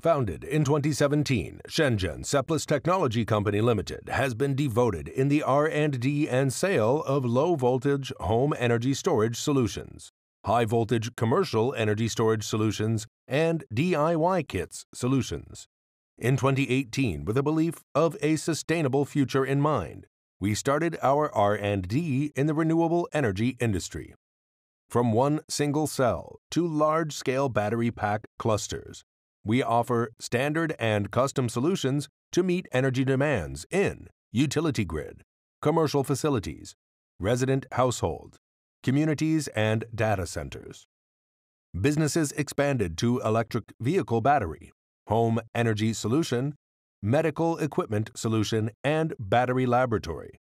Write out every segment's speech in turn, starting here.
Founded in 2017, Shenzhen Seplos Technology Company Limited has been devoted in the R&D and sale of low-voltage home energy storage solutions, high-voltage commercial energy storage solutions, and DIY kits solutions. In 2018, with a belief of a sustainable future in mind, we started our R&D in the renewable energy industry. From one single cell to large-scale battery pack clusters, we offer standard and custom solutions to meet energy demands in utility grid, commercial facilities, resident households, communities, and data centers. Businesses expanded to electric vehicle battery, home energy solution, medical equipment solution, and battery laboratory.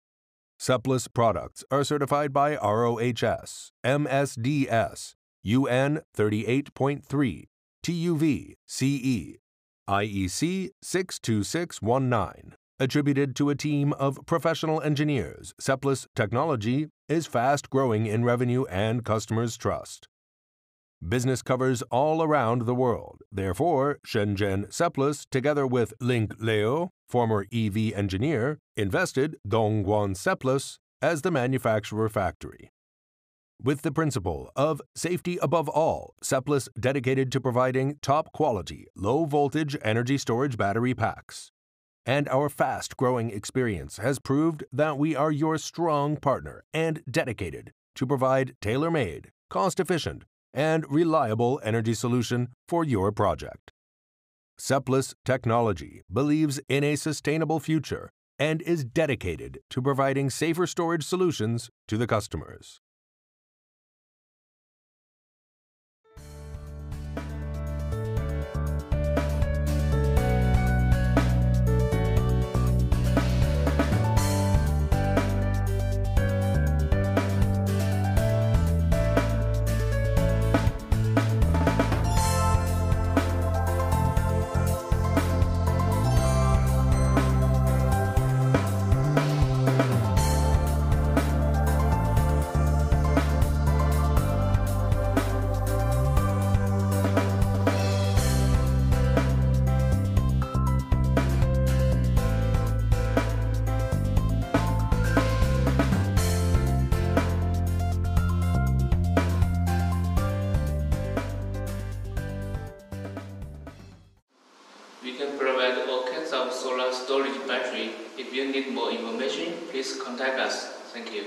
Seplos products are certified by ROHS, MSDS, UN 38.3, TUV CE, IEC 62619. Attributed to a team of professional engineers, Seplos Technology is fast-growing in revenue and customers' trust. Business covers all around the world. Therefore, Shenzhen Seplos, together with Link Leo, former EV engineer, invested Dongguan Seplos as the manufacturer factory. With the principle of safety above all, Seplos dedicated to providing top-quality, low-voltage energy storage battery packs. And our fast-growing experience has proved that we are your strong partner and dedicated to provide tailor-made, cost-efficient, and reliable energy solution for your project. Seplos Technology believes in a sustainable future and is dedicated to providing safer storage solutions to the customers. We can provide all kinds of solar storage battery. If you need more information, please contact us. Thank you.